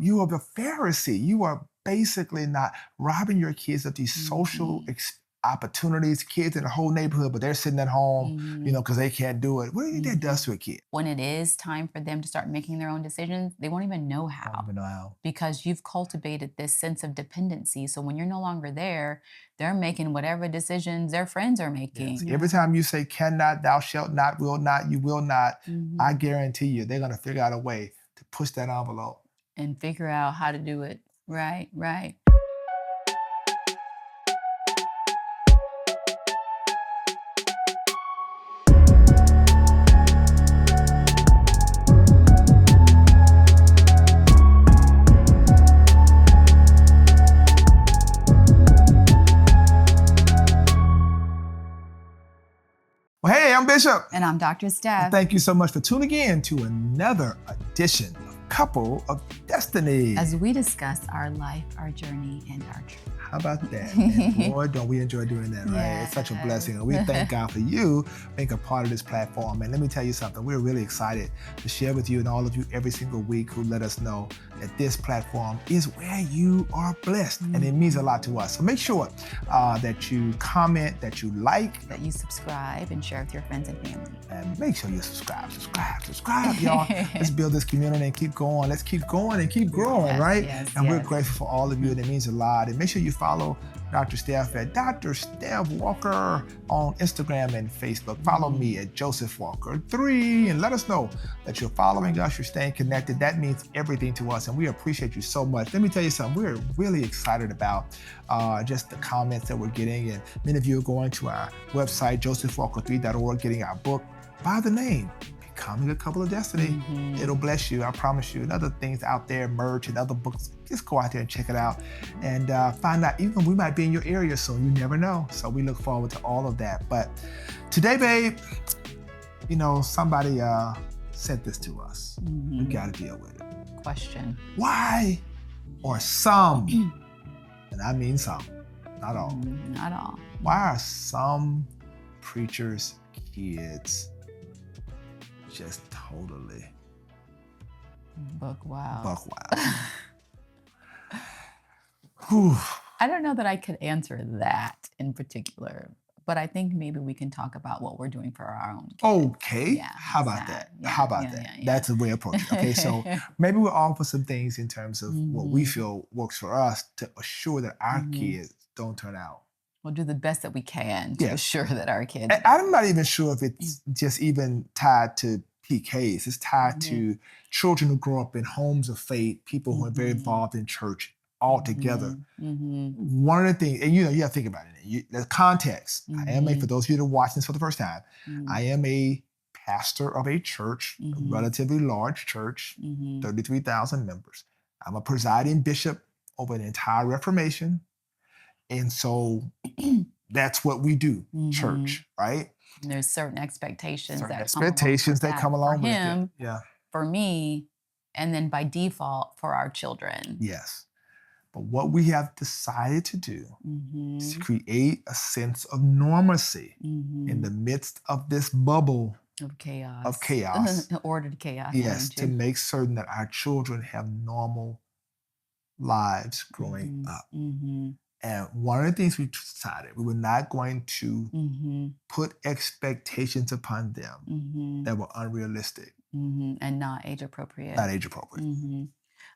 You are the Pharisee. You are basically not robbing your kids of these social Mhm. opportunities, kids in the whole neighborhood, but they're sitting at home, Mhm. because they can't do it. What do you think that does Mhm. to a kid? When it is time for them to start making their own decisions, they won't even know I don't how even know how. because you've cultivated this sense of dependency. So when you're no longer there, they're making whatever decisions their friends are Yes. making. Every time you say cannot, thou shalt not, will not, you will not, I Mhm. guarantee you they're going to figure out a way to push that envelope. And figure out how to do it. Right, right. Well, hey, I'm Bishop. And I'm Dr. And Steph. thank you so much for tuning in to another edition of Couple of Destiny. As we discuss our life, our journey, and our truth. How about that? And boy, don't we enjoy doing that, right? It's such a blessing. And we thank God for you being a part of this platform. And let me tell you something, we're really excited to share with you and all of you every single week who let us know that this platform is where you are blessed. And it means a lot to us. So make sure that you comment, that you like. That you subscribe and share with your friends and family. And make sure you subscribe, y'all. Let's build this community and keep going. Let's keep going and keep growing, Yes, right? yes, And we're yes. grateful for all of you, and it means a lot. And make sure you follow Dr. Steph at Dr. Steph Walker on Instagram and Facebook. Follow me at Joseph Walker 3 and let us know that you're following us, you're staying connected. That means everything to us, and we appreciate you so much. Let me tell you something, we're really excited about just the comments that we're getting, and many of you are going to our website, josephwalker3.org, getting our book by the name, Becoming a Couple of Destiny. It'll bless you, I promise you. And other things out there, merch and other books, just go out there and check it out and find out. Even we might be in your area soon, you never know. So we look forward to all of that. But today, babe, somebody sent this to us. We gotta deal with it. Question. Why are some, and I mean some, not all, Not all. why are some preachers' kids just totally Buck wild. buck wild? Whew. I don't know that I could answer that in particular, but I think maybe we can talk about what we're doing for our own kids. Okay. Yeah, How about how's that? that? How Yeah, about yeah, that? yeah, yeah. That's a way of approaching it. Okay, so maybe we'll offer some things in terms of what we Mhm. feel works for us to assure that our Mhm. kids don't turn out. We'll do the best that we can to Yes. assure that our kids. And I'm not even sure if it's just even tied to PKs. It's tied to children who grow up in homes of faith, people who are very involved in church all together. One of the things, and you have to think about it, the context. I am for those of you that are watching this for the first time, I am a pastor of a church, a relatively large church, 33,000 members. I'm a presiding bishop over the entire Reformation. And so that's what we do, church, right? And there's certain expectations Certain that expectations that come along for with him, it. Yeah. for me, and then by default for our children. Yes. But what we have decided to do is to create a sense of normalcy in the midst of this bubble Of chaos. of chaos. Ordered chaos. Yes, don't to you? make certain that our children have normal lives growing up. And one of the things we decided, we were not going to put expectations upon them that were unrealistic, And not age appropriate. not age appropriate.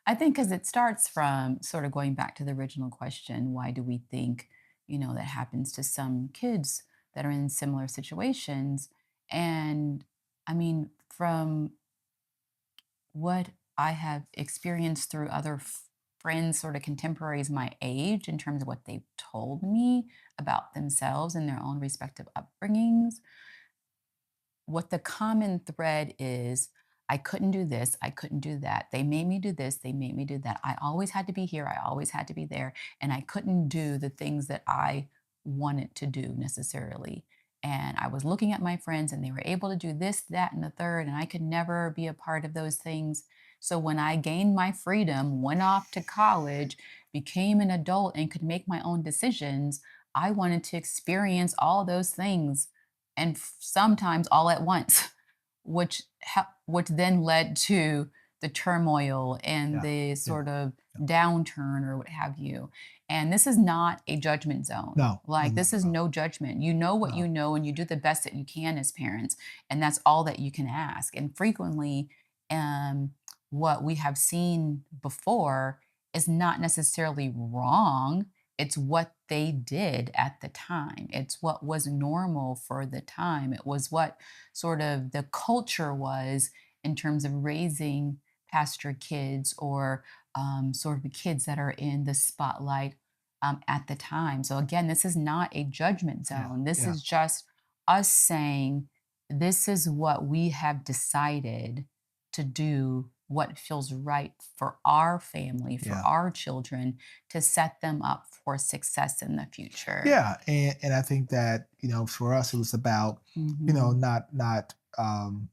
I think because it starts from sort of going back to the original question, why do we think, that happens to some kids that are in similar situations? And I mean, from what I have experienced through other friends, sort of contemporaries my age, in terms of what they've told me about themselves and their own respective upbringings, what the common thread is, I couldn't do this, I couldn't do that. They made me do this, they made me do that. I always had to be here, I always had to be there, and I couldn't do the things that I wanted to do necessarily. And I was looking at my friends and they were able to do this, that, and the third, and I could never be a part of those things. So when I gained my freedom, went off to college, became an adult, and could make my own decisions, I wanted to experience all those things and sometimes all at once, which then led to the turmoil and Yeah. the Yeah. sort of Yeah. downturn or what have you. And this is not a judgment zone. No. No. Like, No. this No. is No. no judgment. You know what No. you know, and you do the best that you can as parents. And that's all that you can ask. And frequently, um, what we have seen before is not necessarily wrong. It's what they did at the time. It's what was normal for the time. It was what sort of the culture was in terms of raising pastor kids or sort of the kids that are in the spotlight at the time. So, again, this is not a judgment Yeah. zone. This Yeah. is just us saying, this is what we have decided to do, what feels right for our family, for Yeah. our children, to set them up for success in the future. Yeah. And I think that, for us, it was about, Mhm.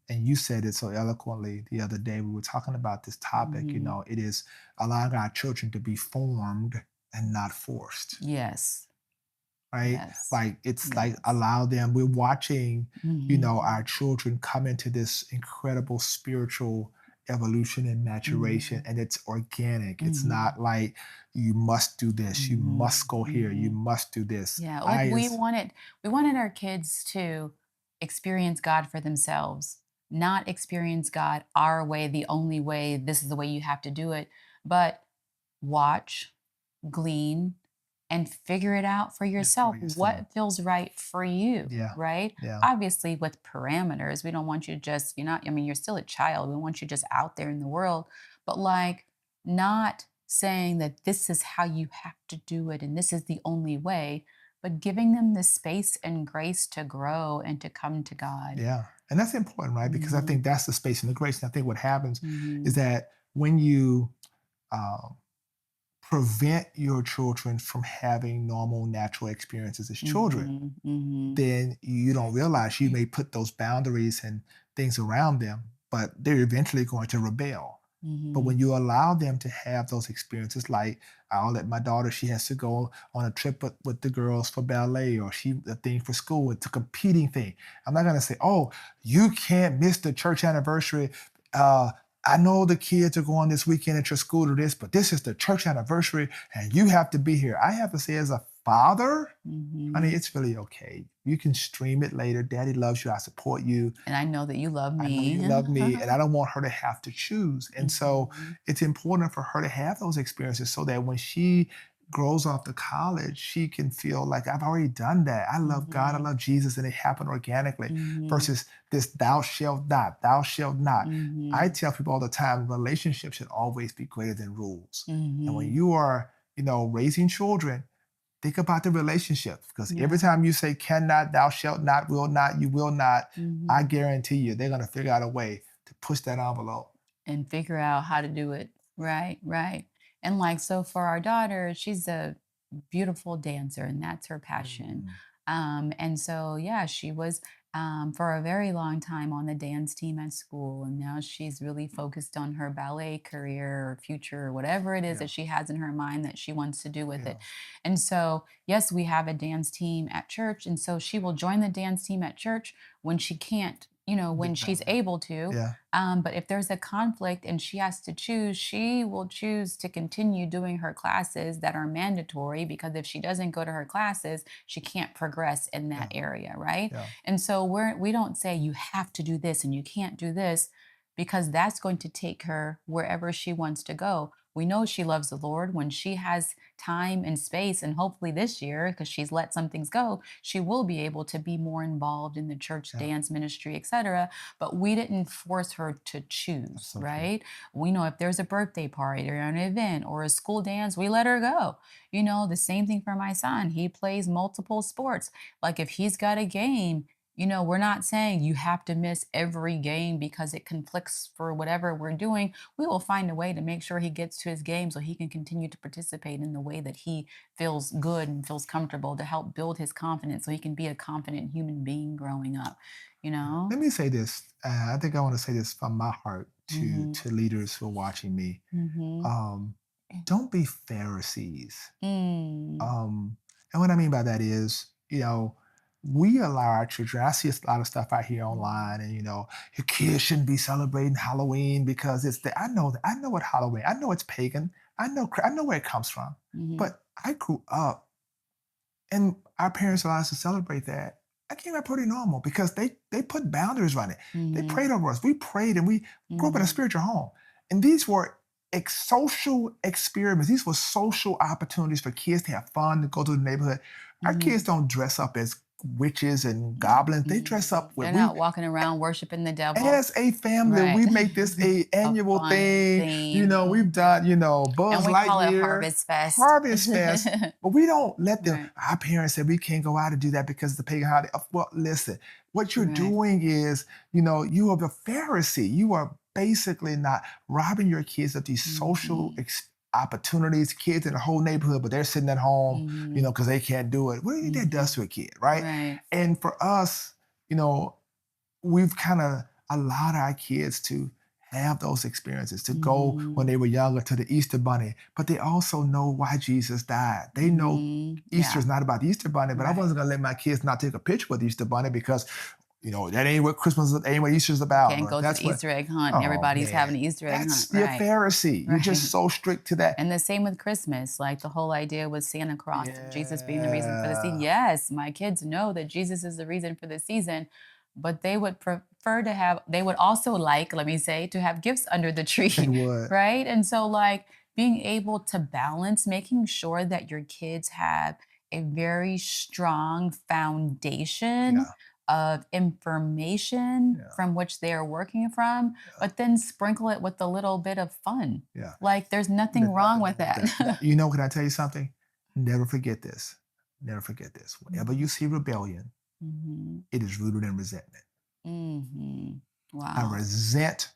and you said it so eloquently the other day. We were talking about this topic, Mhm. it is allowing our children to be formed and not forced. Yes. Right? Yes. Like, it's like Yes. allow them. We're watching, our Mhm. children come into this incredible spiritual evolution and maturation, Mhm. and it's organic. It's Mhm. not like you must do this, you must Mhm. go here, you Mhm. must do this. Yeah, like, I as we wanted our kids to experience God for themselves, not experience God our way, the only way, this is the way you have to do it, but watch, glean, and figure it out for Yeah, for yourself. yourself. What feels right for you, Yeah. right? Yeah. Obviously, with parameters. We don't want you just, you're not, I mean, you're still a child. We want you just out there in the world, but like, not saying that this is how you have to do it and this is the only way, but giving them the space and grace to grow and to come to God. Yeah. And that's important, right? Because I Hmm. think that's the space and the grace. And I think what happens is Hmm. that when you um, prevent your children from having normal, natural experiences as children, Hmm. Hmm. then you don't realize you may put those boundaries and things around them, but they're eventually going to rebel. But Hmm. when you allow them to have those experiences, like I'll let my daughter, she has to go on a trip with the girls for ballet, or a thing for school. It's a competing thing. I'm not going to say, oh, you can't miss the church anniversary. Uh, I know the kids are going this weekend at your school to this, but this is the church anniversary and you have to be here. I have to say, as a father, honey, Hmm. it's really okay. You can stream it later. Daddy loves you. I support you. And I know that you love I know you me. love me, and I don't want her to have to choose. And so Mhm. it's important for her to have those experiences so that when she grows off to college, she can feel like I've already done that. I love God, I Mhm. love Jesus, and it happened organically Mhm. versus this thou shalt not, thou shalt not. I Mhm. tell people all the time, relationships should always be greater than rules. And when Mhm. you are, raising children, think about the relationship, because every Yeah. time you say cannot, thou shalt not, will not, you will not, I Mhm. guarantee you they're going to figure out a way to push that envelope. And figure out how to do it. Right, right. And like, so for our daughter, she's a beautiful dancer and that's her passion. Mm, And so, yeah, she was for a very long time on the dance team at school. And now she's really focused on her ballet career or future or whatever it is yeah, that she has in her mind that she wants to do with yeah, it. And so, yes, we have a dance team at church. And so she will join the dance team at church when she can't, when get she's ballet. able to. Yeah, But if there's a conflict and she has to choose, she will choose to continue doing her classes that are mandatory, because if she doesn't go to her classes, she can't progress in that yeah, area, right? yeah, And so we don't say you have to do this and you can't do this, because that's going to take her wherever she wants to go. We know she loves the Lord. When she has time and space, and hopefully this year, because she's let some things go, she will be able to be more involved in the church yeah. dance ministry, etc. But we didn't force her to That's choose, so true. right? We know if there's a birthday party or an event or a school dance, we let her go. The same thing for my son. He plays multiple sports. Like, if he's got a game, we're not saying you have to miss every game because it conflicts for whatever we're doing. We will find a way to make sure he gets to his game so he can continue to participate in the way that he feels good and feels comfortable, to help build his confidence so he can be a confident human being growing up, you Yeah. know? Let me say this. I think I want to say this from my heart to Mhm. leaders who are watching me. Mhm. Um, don't be Pharisees. Mm. And what I mean by that is, we allow our children. I see a lot of stuff out here Mhm. online, and your kids shouldn't be celebrating Halloween because it's the. I know that. I know what Halloween. I know it's pagan. I know where it comes from. Mhm. But I grew up, and our parents allowed us to celebrate that. I came out pretty normal because they put boundaries around it. They Mhm. prayed over us. We prayed, and we grew up in a Mhm. spiritual home. And these were social experiments. These were social opportunities for kids to have fun, to go to the neighborhood. Our kids Mhm. don't dress up as witches and goblins. They dress up with They're we not walking around worshiping the devil. as a family, Right. we make this a A annual fun thing. theme. We've done, And Buzz we call it Lightyear, Harvest Fest. Harvest Fest, but we don't let them. Right. Our parents said we can't go out and do that because it's the pagan holiday. Well, listen, what you're Right. doing is, you are the Pharisee. You are basically not robbing your kids of these social Mhm. opportunities, kids in the whole neighborhood, but they're sitting at home, Mhm. because they can't do it. What do you think that does Mhm. to a kid, right? Right. And for us, you know, we've kind of allowed our kids to have those experiences, to go when Mhm. they were younger to the Easter Bunny, but they also know why Jesus died. They know Mhm. Easter Yeah. is not about the Easter Bunny, but I Right. wasn't gonna let my kids not take a picture with the Easter Bunny because that ain't what Christmas, that ain't what Easter's You about. can't Or go to that's the what. Easter egg hunt and Oh everybody's man, having an Easter egg hunt. that's your Right. Pharisee. You're just Right. so strict to that. And the same with Christmas, like the whole idea with Santa Claus, Jesus being the reason for the season. Yeah, Yes, my kids know that Jesus is the reason for the season, but they would prefer to have, they would also like, let me say, to have gifts under the they tree, would. right? And so, like, being able to balance, making sure that your kids have a very strong foundation Yeah, of information yeah, from which they are working from, yeah, but then sprinkle it with a little bit of fun. yeah. Like, there's nothing There's wrong nothing with wrong with that. that. Can I tell you something? Never forget this. Never forget this. Whenever you Mhm, see rebellion, mhm, it is rooted in resentment. mhm. I Wow. resent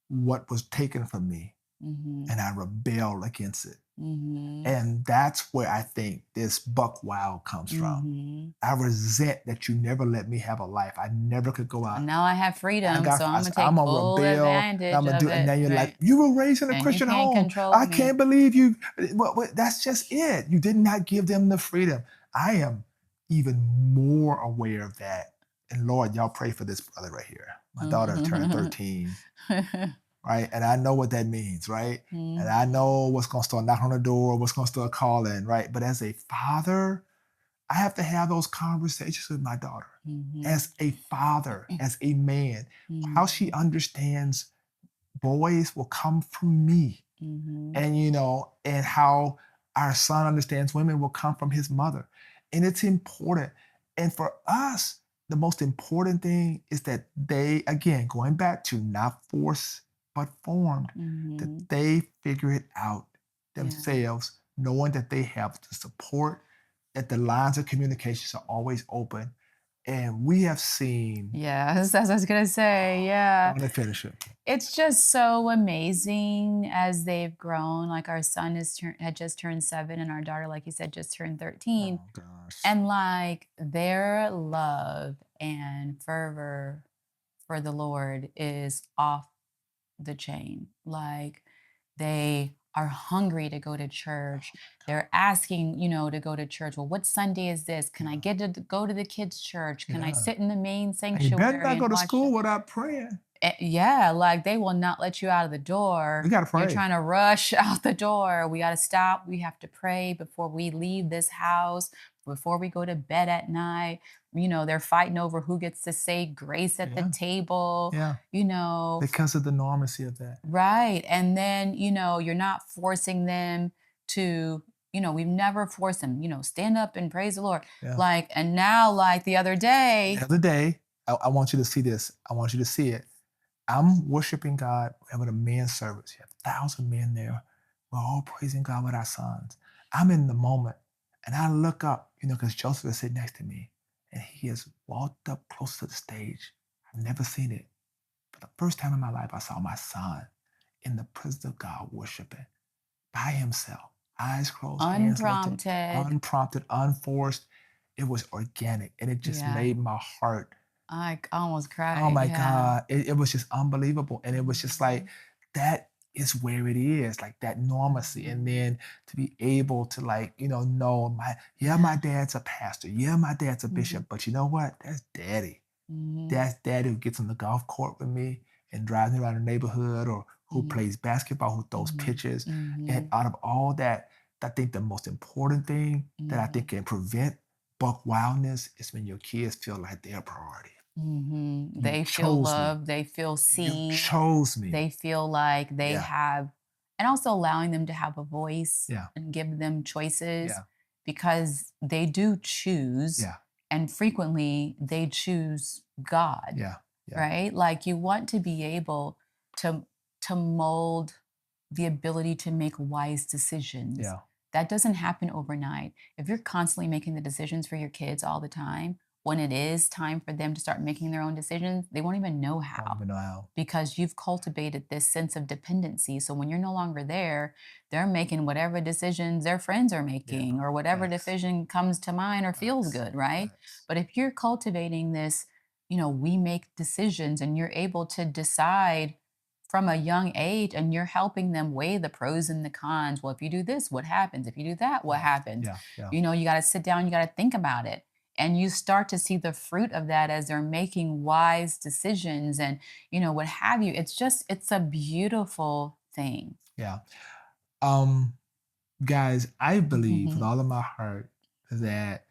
what was taken from me Mhm, and I rebel against it. mhm, And that's where I think this buck wild comes from. mhm. I resent that you never let me have a life. I never could go And out. now I have freedom, so I'm gonna take I'm a full rebel. And I'm advantage gonna of do. And it, now you're like, right? you were raised in a And you Christian can't home. control I me. can't believe you. That's just it. You did not give them the freedom. I am even more aware of that. And Lord, y'all pray for this brother right here. My daughter turned 13, right? And I know what that means, right? And I Mhm, know what's gonna start knocking on the door, what's gonna start calling, right? But as a father, I have to have those conversations with my daughter. mhm, As a father, as a man, how she mhm, understands boys will come from me. mhm, And how our son understands women will come from his mother. And it's important. And for us, the most important thing is that they, again, going back to not forced but formed, that mhm. they figure it out Yeah. themselves, knowing that they have the support, that the lines of communications are always open. And we have seen, Yeah, that's what I was gonna say, I yeah. want to finish it. It's just so amazing as they've grown. Like our son had just turned 7 and our daughter, like you said, just turned 13. Oh gosh. And like their love and fervor for the Lord is off the chain. Like they are hungry to go to church. They're asking, to go to church. Well, what Sunday is this? Can I Yeah. get to go to the kids' church? Can I Yeah. sit in the main And you better sanctuary not and go to watch? school without praying. Yeah, like they will not let you out of the We door. gotta You're pray. trying to rush out the door. We got to stop. We have to pray before we leave this house, before we go to bed at night. They're fighting over who gets to say grace at the Yeah. table, Yeah. you know, Because of the normacy of that. right. And then, you're not forcing them to, we've never forced them, stand up and praise the Lord. Yeah. Like, and now, like the other The day, other day, I want you to see this. I want you to see it. I'm worshiping God. We're having a men's service. You have 1,000 men there. We're all praising God with our sons. I'm in the moment. And I look up, because Joseph is sitting next to me. And he has walked up close to the stage. I've never seen it. For the first time in my life, I saw my son in the presence of God worshiping by himself, eyes closed, hands lifted, unprompted. unprompted, unforced. It was organic and it just Yeah. made my heart, I almost oh cried. my Yeah. God, it was just unbelievable. And it was just like Mhm. that. is where it is, like that normalcy. And then to be able to like, know my Yeah. dad's a pastor. Yeah, my dad's a Mhm. bishop. But you know what? That's daddy. Mhm. That's daddy who gets on the golf court with me and drives me around the neighborhood, or who Mhm. plays basketball, who throws Mhm. pitches. And Mhm. out of all that, I think the most important thing that I think Mhm. can prevent buck wildness is when your kids feel like they're a priority. Mhm. You They feel chose me. loved, they feel You seen, chose me. they feel like they Yeah, have, and also allowing them to have a voice yeah, and give them choices yeah, because they do choose, yeah, and frequently they choose God, yeah, yeah, right? Like you want to be able to mold the ability to make wise decisions. yeah. That doesn't happen overnight. If you're constantly making the decisions for your kids all the time, when it is time for them to start making their own decisions, they won't even know Don't how even know how. because you've cultivated this sense of dependency. So when you're no longer there, they're making whatever decisions their friends are Yeah, making or whatever facts, decision comes to mind or feels facts, good, right? facts. But if you're cultivating this, we make decisions and you're able to decide from a young age and you're helping them weigh the pros and the cons. Well, if you do this, what happens? If you do that, what Yeah, happens? yeah, yeah, You got to sit down, you got to think about it. And you start to see the fruit of that as they're making wise decisions and, what have you. It's a beautiful thing. yeah. Um, Guys, I believe with all of my heart that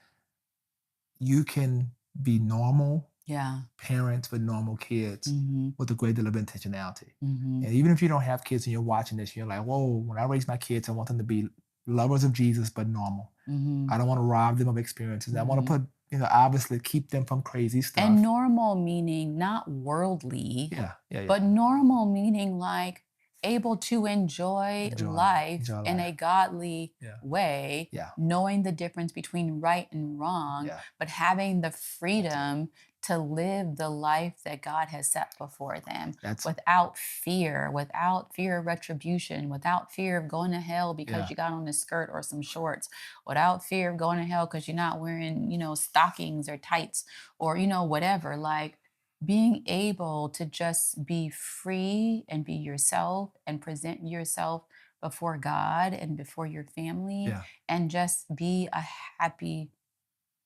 you can be normal Yeah. parents with normal kids Hmm. with a great deal of intentionality. Hmm. And even if you don't have kids and you're watching this, you're like, whoa, when I raise my kids, I want them to be lovers of Jesus, but normal. Hmm. I don't want to rob them of experiences. I want to Hmm. put, obviously keep them from crazy And stuff. normal meaning not worldly, Yeah, yeah, yeah. but normal meaning like able to enjoy Enjoy, life enjoy in life. a godly Yeah, way, yeah, knowing the difference between right and wrong, yeah. but having the That's it. freedom to live the life that God has set before them That's without fear of retribution, without fear of going to hell because yeah, you got on a skirt or some shorts, without fear of going to hell because you're not wearing, stockings or tights or, whatever. Like being able to just be free and be yourself and present yourself before God and before your family yeah. and just be a happy,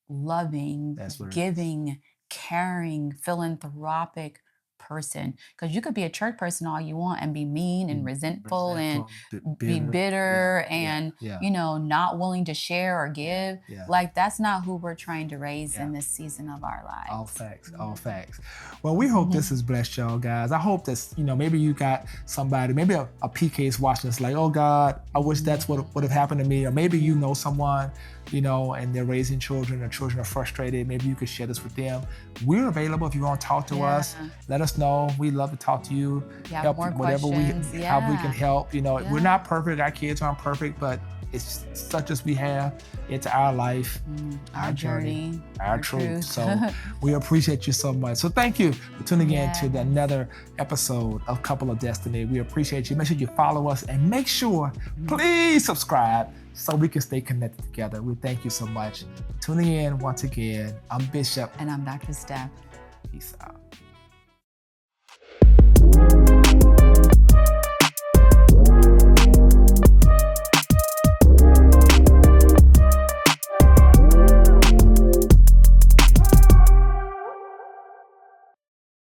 loving, That's what it is. giving, caring, philanthropic person. Because you could be a church person all you want and be mean and Be resentful and resentful, be bitter. Yeah, bitter yeah, and, yeah, not willing to share or yeah, give. yeah, Like, that's not who we're trying to raise yeah. in this season of our All lives. facts, all facts. Well, we hope this has blessed y'all, guys. I hope that's, maybe you got somebody, maybe a PK is watching this like, oh God, I wish that's what would have happened to me. Or maybe you know someone, and they're raising children, or children are frustrated. Maybe you could share this with them. We're available if you want to talk to Yeah. us. Let us know. We'd love to talk to you, If you have help you, more whatever questions, how we can yeah. help. We're Yeah. not perfect. Our kids aren't perfect, but it's such as we have. It's our life, Our journey, our our truth. truth. So we appreciate you so much. So thank you for tuning in to Yes. another episode of Couple of Destiny. We appreciate you. Make sure you follow us and make sure, please subscribe so we can stay connected together. We thank you so much for tuning in once again. I'm Bishop. And I'm Dr. Steph. Peace out.